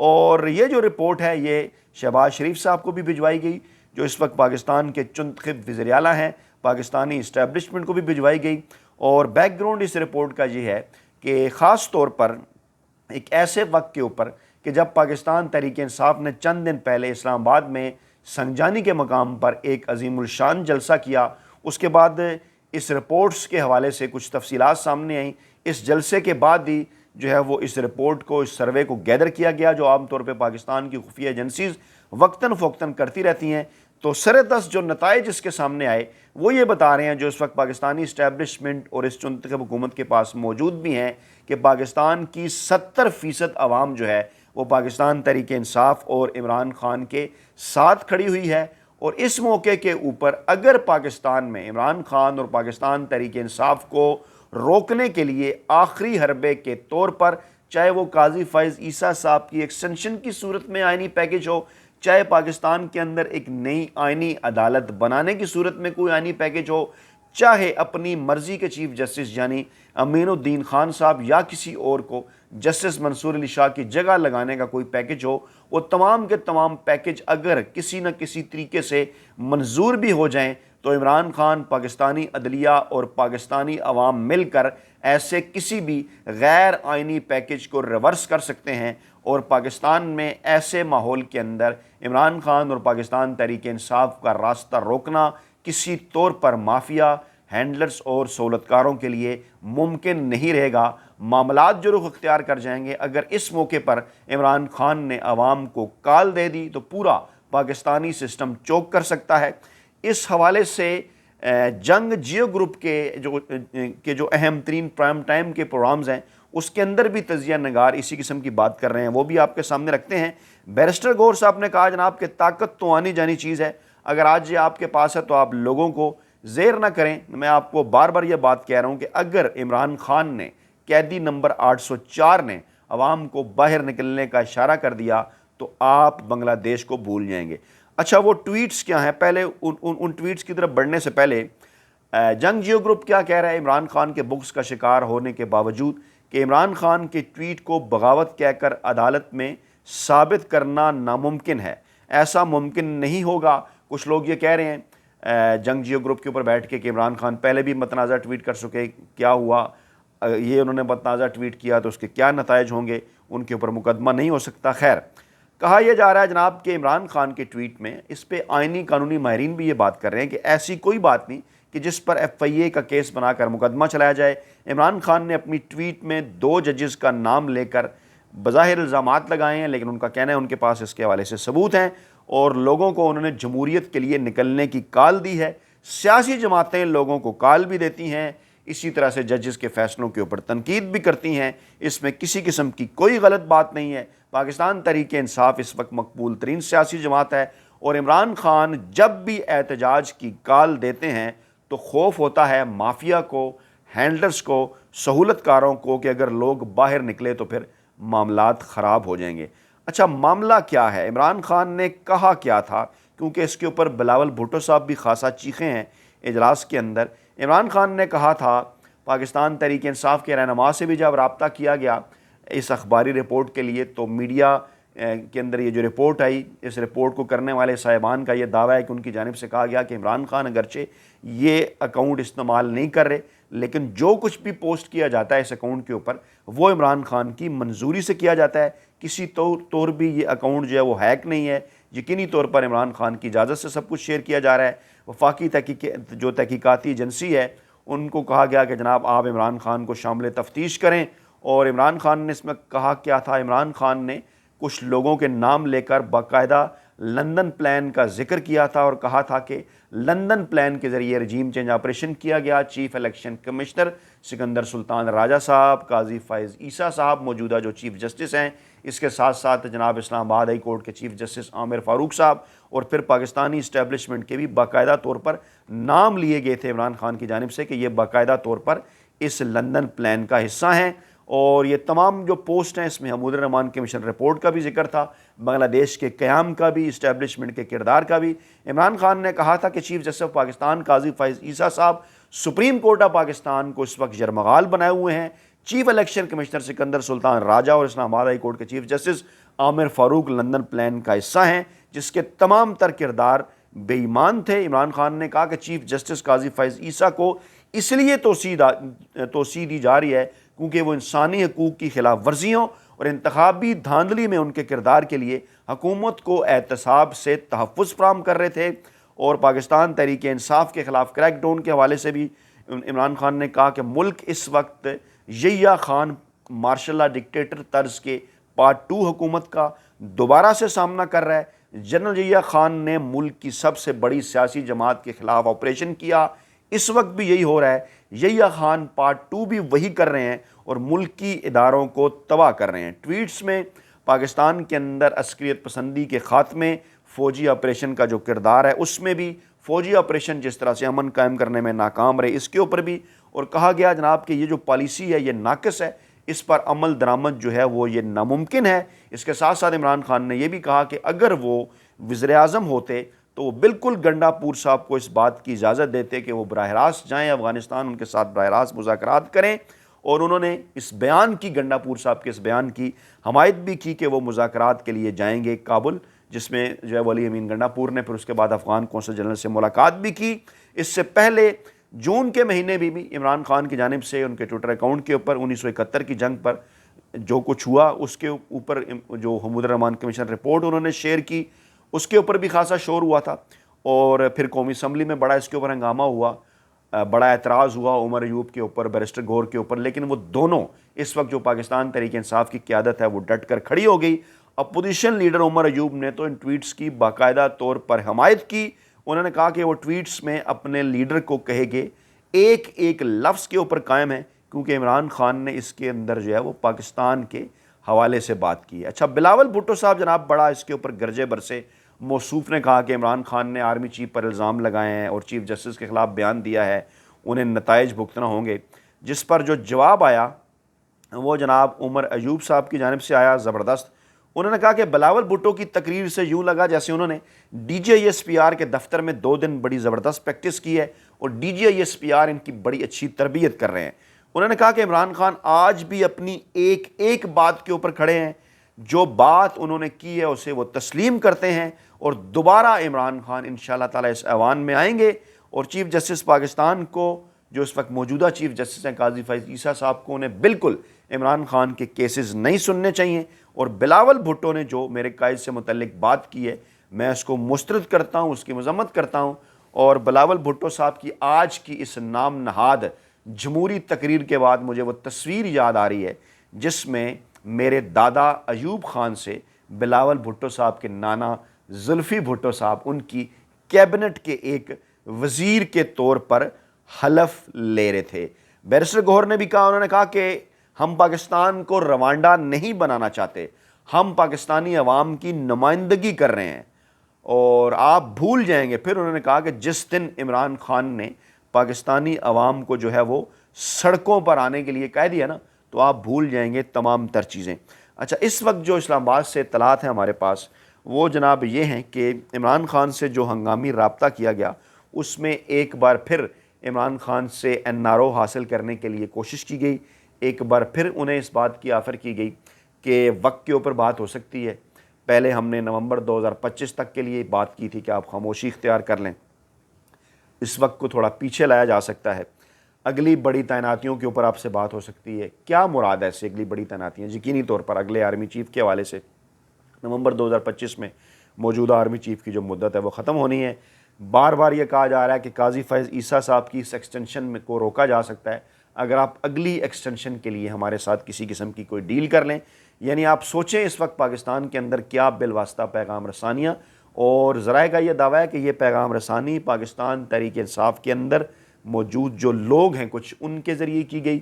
اور یہ جو رپورٹ ہے یہ شہباز شریف صاحب کو بھی بھجوائی گئی جو اس وقت پاکستان کے منتخب وزیر اعلیٰ ہیں، پاکستانی اسٹیبلشمنٹ کو بھی بھجوائی گئی، اور بیک گراؤنڈ اس رپورٹ کا یہ ہے کہ خاص طور پر ایک ایسے وقت کے اوپر کہ جب پاکستان تحریک انصاف نے چند دن پہلے اسلام آباد میں سنجانی کے مقام پر ایک عظیم الشان جلسہ کیا، اس کے بعد اس رپورٹس کے حوالے سے کچھ تفصیلات سامنے آئیں۔ اس جلسے کے بعد ہی جو ہے وہ اس رپورٹ کو، اس سروے کو گیدر کیا گیا جو عام طور پہ پاکستان کی خفیہ ایجنسیز وقتاً فوقتاً کرتی رہتی ہیں۔ تو سردست جو نتائج اس کے سامنے آئے وہ یہ بتا رہے ہیں، جو اس وقت پاکستانی اسٹیبلشمنٹ اور اس منتخب حکومت کے پاس موجود بھی ہیں، کہ پاکستان کی 70% عوام جو ہے وہ پاکستان تحریک انصاف اور عمران خان کے ساتھ کھڑی ہوئی ہے۔ اور اس موقع کے اوپر اگر پاکستان میں عمران خان اور پاکستان تحریک انصاف کو روکنے کے لیے آخری حربے کے طور پر، چاہے وہ قاضی فائز عیسیٰ صاحب کی ایکسٹینشن کی صورت میں آئینی پیکج ہو، چاہے پاکستان کے اندر ایک نئی آئینی عدالت بنانے کی صورت میں کوئی آئینی پیکج ہو، چاہے اپنی مرضی کے چیف جسٹس یعنی امین الدین خان صاحب یا کسی اور کو جسٹس منصور علی شاہ کی جگہ لگانے کا کوئی پیکج ہو، وہ تمام کے تمام پیکج اگر کسی نہ کسی طریقے سے منظور بھی ہو جائیں تو عمران خان، پاکستانی عدلیہ اور پاکستانی عوام مل کر ایسے کسی بھی غیر آئینی پیکج کو ریورس کر سکتے ہیں، اور پاکستان میں ایسے ماحول کے اندر عمران خان اور پاکستان تحریک انصاف کا راستہ روکنا کسی طور پر مافیا، ہینڈلرز اور سہولتکاروں کے لیے ممکن نہیں رہے گا۔ معاملات جو رخ اختیار کر جائیں گے، اگر اس موقع پر عمران خان نے عوام کو کال دے دی تو پورا پاکستانی سسٹم چوک کر سکتا ہے۔ اس حوالے سے جنگ جیو گروپ کے جو اہم ترین پرائم ٹائم کے پروگرامز ہیں اس کے اندر بھی تجزیہ نگار اسی قسم کی بات کر رہے ہیں، وہ بھی آپ کے سامنے رکھتے ہیں۔ بیرسٹر گور صاحب نے کہا جناب کہ طاقت تو آنی جانی چیز ہے، اگر آج یہ آپ کے پاس ہے تو آپ لوگوں کو زیر نہ کریں۔ میں آپ کو بار بار یہ بات کہہ رہا ہوں کہ اگر عمران خان نے، قیدی نمبر 804 نے عوام کو باہر نکلنے کا اشارہ کر دیا تو آپ بنگلہ دیش کو بھول جائیں گے۔ اچھا، وہ ٹویٹس کیا ہیں؟ پہلے ان ٹویٹس کی طرف بڑھنے سے پہلے جنگ جیو گروپ کیا کہہ رہا ہے عمران خان کے بغض کا شکار ہونے کے باوجود، کہ عمران خان کے ٹویٹ کو بغاوت کہہ کر عدالت میں ثابت کرنا ناممکن ہے، ایسا ممکن نہیں ہوگا۔ کچھ لوگ یہ کہہ رہے ہیں جنگ جیو گروپ کے اوپر بیٹھ کے کہ عمران خان پہلے بھی متنازع ٹویٹ کر چکے، کیا ہوا؟ یہ انہوں نے متنازع ٹویٹ کیا تو اس کے کیا نتائج ہوں گے؟ ان کے اوپر مقدمہ نہیں ہو سکتا۔ خیر، کہا یہ جا رہا ہے جناب کہ عمران خان کے ٹویٹ میں، اس پہ آئینی قانونی ماہرین بھی یہ بات کر رہے ہیں کہ ایسی کوئی بات نہیں کہ جس پر FIA کا کیس بنا کر مقدمہ چلایا جائے۔ عمران خان نے اپنی ٹویٹ میں 2 ججز کا نام لے کر بظاہر الزامات لگائے ہیں، لیکن ان کا کہنا ہے ان کے پاس اس کے حوالے سے ثبوت ہیں، اور لوگوں کو انہوں نے جمہوریت کے لیے نکلنے کی کال دی ہے۔ سیاسی جماعتیں لوگوں کو کال بھی دیتی ہیں، اسی طرح سے ججز کے فیصلوں کے اوپر تنقید بھی کرتی ہیں، اس میں کسی قسم کی کوئی غلط بات نہیں ہے۔ پاکستان تحریک انصاف اس وقت مقبول ترین سیاسی جماعت ہے، اور عمران خان جب بھی احتجاج کی کال دیتے ہیں تو خوف ہوتا ہے مافیا کو، ہینڈلرز کو، سہولت کاروں کو کہ اگر لوگ باہر نکلے تو پھر معاملات خراب ہو جائیں گے۔ اچھا، معاملہ کیا ہے؟ عمران خان نے کہا کیا تھا؟ کیونکہ اس کے اوپر بلاول بھٹو صاحب بھی خاصا چیخے ہیں اجلاس کے اندر۔ عمران خان نے کہا تھا، پاکستان تحریک انصاف کے رہنما سے بھی جب رابطہ کیا گیا اس اخباری رپورٹ کے لیے تو میڈیا کے اندر یہ جو رپورٹ آئی، اس رپورٹ کو کرنے والے صاحبان کا یہ دعویٰ ہے کہ ان کی جانب سے کہا گیا کہ عمران خان اگرچہ یہ اکاؤنٹ استعمال نہیں کر رہے، لیکن جو کچھ بھی پوسٹ کیا جاتا ہے اس اکاؤنٹ کے اوپر وہ عمران خان کی منظوری سے کیا جاتا ہے، کسی طور بھی یہ اکاؤنٹ جو ہے وہ ہیک نہیں ہے، یقینی طور پر عمران خان کی اجازت سے سب کچھ شیئر کیا جا رہا ہے۔ وفاقی جو تحقیقاتی ایجنسی ہے ان کو کہا گیا کہ جناب آپ عمران خان کو شامل تفتیش کریں، اور عمران خان نے اس میں کہا کیا تھا؟ عمران خان نے کچھ لوگوں کے نام لے کر باقاعدہ لندن پلان کا ذکر کیا تھا، اور کہا تھا کہ لندن پلان کے ذریعے رجیم چینج آپریشن کیا گیا۔ چیف الیکشن کمشنر سکندر سلطان راجہ صاحب، قاضی فائز عیسیٰ صاحب موجودہ جو چیف جسٹس ہیں، اس کے ساتھ ساتھ جناب اسلام آباد ہائی کورٹ کے چیف جسٹس عامر فاروق صاحب، اور پھر پاکستانی اسٹیبلشمنٹ کے بھی باقاعدہ طور پر نام لیے گئے تھے عمران خان کی جانب سے کہ یہ باقاعدہ طور پر اس لندن پلان کا حصہ ہیں۔ اور یہ تمام جو پوسٹ ہیں اس میں حمود الرحمان کمیشن رپورٹ کا بھی ذکر تھا، بنگلہ دیش کے قیام کا بھی، اسٹیبلشمنٹ کے کردار کا بھی۔ عمران خان نے کہا تھا کہ چیف جسٹس آف پاکستان قاضی فائز عیسیٰ صاحب سپریم کورٹ آف پاکستان کو اس وقت یرمغال بنائے ہوئے ہیں۔ چیف الیکشن کمشنر سکندر سلطان راجہ اور اسلام آباد ہائی کورٹ کے چیف جسٹس عامر فاروق لندن پلان کا حصہ ہیں جس کے تمام تر کردار بے ایمان تھے۔ عمران خان نے کہا کہ چیف جسٹس قاضی فیض عیسیٰ کو اس لیے توسیع دی جا رہی ہے کیونکہ وہ انسانی حقوق کی خلاف ورزیوں اور انتخابی دھاندلی میں ان کے کردار کے لیے حکومت کو احتساب سے تحفظ فراہم کر رہے تھے۔ اور پاکستان تحریک انصاف کے خلاف کریک ڈاؤن کے حوالے سے بھی عمران خان نے کہا کہ ملک اس وقت Yahya Khan martial law dictator طرز کے پارٹ 2 حکومت کا دوبارہ سے سامنا کر رہا ہے۔ جنرل یحییٰ خان نے ملک کی سب سے بڑی سیاسی جماعت کے خلاف آپریشن کیا، اس وقت بھی یہی ہو رہا ہے۔ یحییٰ خان پارٹ 2 بھی وہی کر رہے ہیں اور ملکی اداروں کو تباہ کر رہے ہیں۔ ٹویٹس میں پاکستان کے اندر عسکریت پسندی کے خاتمے، فوجی آپریشن کا جو کردار ہے اس میں بھی، فوجی آپریشن جس طرح سے امن قائم کرنے میں ناکام رہے اس کے اوپر بھی، اور کہا گیا جناب کہ یہ جو پالیسی ہے یہ ناقص ہے، اس پر عمل درآمد جو ہے وہ یہ ناممکن ہے۔ اس کے ساتھ ساتھ عمران خان نے یہ بھی کہا کہ اگر وہ وزیر اعظم ہوتے تو وہ بالکل گنڈا پور صاحب کو اس بات کی اجازت دیتے کہ وہ براہ راست جائیں افغانستان، ان کے ساتھ براہ راست مذاکرات کریں، اور انہوں نے اس بیان کی، گنڈا پور صاحب کے اس بیان کی حمایت بھی کی کہ وہ مذاکرات کے لیے جائیں گے کابل، جس میں جو ہے ولی امین گنڈا پور نے پھر اس کے بعد افغان کونسل جنرل سے ملاقات بھی کی۔ اس سے پہلے جون کے مہینے بھی عمران خان کی جانب سے ان کے ٹویٹر اکاؤنٹ کے اوپر 1971 کی جنگ پر جو کچھ ہوا اس کے اوپر جو حمود الرحمان کمیشن رپورٹ انہوں نے شیئر کی، اس کے اوپر بھی خاصا شور ہوا تھا، اور پھر قومی اسمبلی میں بڑا اس کے اوپر ہنگامہ ہوا، بڑا اعتراض ہوا عمر ایوب کے اوپر، بیرسٹر گور کے اوپر، لیکن وہ دونوں اس وقت جو پاکستان تحریک انصاف کی قیادت ہے وہ ڈٹ کر کھڑی ہو گئی۔ اپوزیشن لیڈر عمر ایوب نے تو ان ٹویٹس کی باقاعدہ طور پر حمایت کی۔ انہوں نے کہا کہ وہ ٹویٹس میں اپنے لیڈر کو کہے گے ایک ایک لفظ کے اوپر قائم ہے، کیونکہ عمران خان نے اس کے اندر جو ہے وہ پاکستان کے حوالے سے بات کی ہے۔ اچھا، بلاول بھٹو صاحب جناب بڑا اس کے اوپر گرجے برسے۔ موصوف نے کہا کہ عمران خان نے آرمی چیف پر الزام لگائے ہیں اور چیف جسٹس کے خلاف بیان دیا ہے، انہیں نتائج بھگتنا ہوں گے، جس پر جو جواب آیا وہ جناب عمر ایوب صاحب کی جانب سے آیا زبردست۔ انہوں نے کہا کہ بلاول بھٹو کی تقریر سے یوں لگا جیسے انہوں نے D G I S P R کے دفتر میں 2 دن بڑی زبردست پریکٹس کی ہے اور D G I S P R ان کی بڑی اچھی تربیت کر رہے ہیں۔ انہوں نے کہا کہ عمران خان آج بھی اپنی ایک ایک بات کے اوپر کھڑے ہیں، جو بات انہوں نے کی ہے اسے وہ تسلیم کرتے ہیں، اور دوبارہ عمران خان انشاءاللہ تعالی اس ایوان میں آئیں گے، اور چیف جسٹس پاکستان کو جو اس وقت موجودہ چیف جسٹس ہیں قاضی فیض عیسیٰ صاحب کو، انہیں بالکل عمران خان کے کیسز نہیں سننے چاہیے۔ اور بلاول بھٹو نے جو میرے قائد سے متعلق بات کی ہے میں اس کو مسترد کرتا ہوں، اس کی مذمت کرتا ہوں، اور بلاول بھٹو صاحب کی آج کی اس نام نہاد جمہوری تقریر کے بعد مجھے وہ تصویر یاد آ رہی ہے جس میں میرے دادا ایوب خان سے بلاول بھٹو صاحب کے نانا زلفی بھٹو صاحب ان کی کیبنٹ کے ایک وزیر کے طور پر حلف لے رہے تھے۔ بیرسٹر گوہر نے بھی کہا، انہوں نے کہا کہ ہم پاکستان کو روانڈا نہیں بنانا چاہتے، ہم پاکستانی عوام کی نمائندگی کر رہے ہیں اور آپ بھول جائیں گے۔ پھر انہوں نے کہا کہ جس دن عمران خان نے پاکستانی عوام کو جو ہے وہ سڑکوں پر آنے کے لیے کہہ دیا نا تو آپ بھول جائیں گے تمام تر چیزیں۔ اچھا، اس وقت جو اسلام آباد سے اطلاعات ہیں ہمارے پاس وہ جناب یہ ہیں کہ عمران خان سے جو ہنگامی رابطہ کیا گیا اس میں ایک بار پھر عمران خان سے این آر او حاصل کرنے کے لیے کوشش کی گئی، ایک بار پھر انہیں اس بات کی آفر کی گئی کہ وقت کے اوپر بات ہو سکتی ہے۔ پہلے ہم نے نومبر 2025 تک کے لیے بات کی تھی کہ آپ خاموشی اختیار کر لیں، اس وقت کو تھوڑا پیچھے لایا جا سکتا ہے، اگلی بڑی تعیناتیوں کے اوپر آپ سے بات ہو سکتی ہے۔ کیا مراد ہے اس سے اگلی بڑی تعیناتیاں؟ یقینی طور پر اگلے آرمی چیف کے حوالے سے نومبر 2025 میں موجودہ آرمی چیف کی جو مدت ہے وہ ختم ہونی ہے۔ بار بار یہ کہا جا رہا ہے کہ قاضی فیض عیسیٰ صاحب کی اس ایکسٹینشن میں کو روکا جا سکتا ہے اگر آپ اگلی ایکسٹینشن کے لیے ہمارے ساتھ کسی قسم کی کوئی ڈیل کر لیں۔ یعنی آپ سوچیں اس وقت پاکستان کے اندر کیا بالواسطہ پیغام رسانیاں، اور ذرائع کا یہ دعویٰ ہے کہ یہ پیغام رسانی پاکستان تحریک انصاف کے اندر موجود جو لوگ ہیں کچھ ان کے ذریعے کی گئی،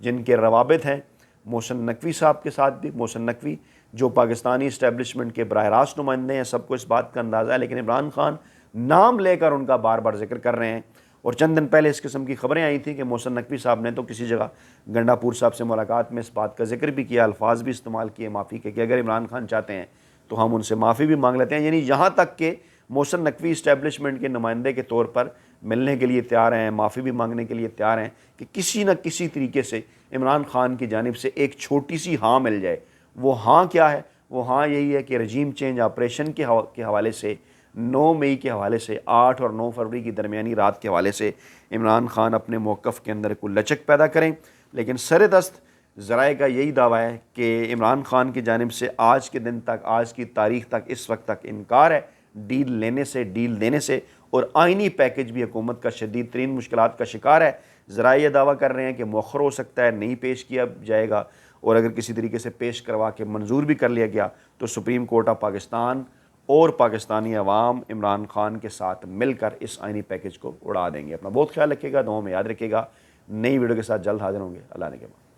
جن کے روابط ہیں محسن نقوی صاحب کے ساتھ بھی۔ محسن نقوی جو پاکستانی اسٹیبلشمنٹ کے براہ راست نمائندے ہیں، سب کو اس بات کا اندازہ ہے، لیکن عمران خان نام لے کر ان کا بار بار ذکر کر رہے ہیں۔ اور چند دن پہلے اس قسم کی خبریں آئی تھیں کہ محسن نقوی صاحب نے تو کسی جگہ گنڈا پور صاحب سے ملاقات میں اس بات کا ذکر بھی کیا، الفاظ بھی استعمال کیے معافی کے کہ اگر عمران خان چاہتے ہیں تو ہم ان سے معافی بھی مانگ لیتے ہیں۔ یعنی یہاں تک کہ محسن نقوی اسٹیبلشمنٹ کے نمائندے کے طور پر ملنے کے لیے تیار ہیں، معافی بھی مانگنے کے لیے تیار ہیں کہ کسی نہ کسی طریقے سے عمران خان کی جانب سے ایک چھوٹی سی ہاں مل جائے۔ وہ ہاں کیا ہے؟ وہ ہاں یہی ہے کہ رجیم چینج آپریشن کے حوالے سے 9 مئی کے حوالے سے 8 اور 9 فروری کی درمیانی رات کے حوالے سے عمران خان اپنے موقف کے اندر کوئی لچک پیدا کریں، لیکن سر دست ذرائع کا یہی دعویٰ ہے کہ عمران خان کی جانب سے آج کے دن تک، آج کی تاریخ تک، اس وقت تک انکار ہے ڈیل لینے سے، ڈیل دینے سے، اور آئینی پیکج بھی حکومت کا شدید ترین مشکلات کا شکار ہے۔ ذرائع یہ دعویٰ کر رہے ہیں کہ مؤخر ہو سکتا ہے، نہیں پیش کیا جائے گا، اور اگر کسی طریقے سے پیش کروا کے منظور بھی کر لیا گیا تو سپریم کورٹ آف پاکستان اور پاکستانی عوام عمران خان کے ساتھ مل کر اس آئینی پیکج کو اڑا دیں گے۔ اپنا بہت خیال رکھیے گا، دعاؤں میں یاد رکھیے گا۔ نئی ویڈیو کے ساتھ جلد حاضر ہوں گے۔ اللہ نے کے بعد۔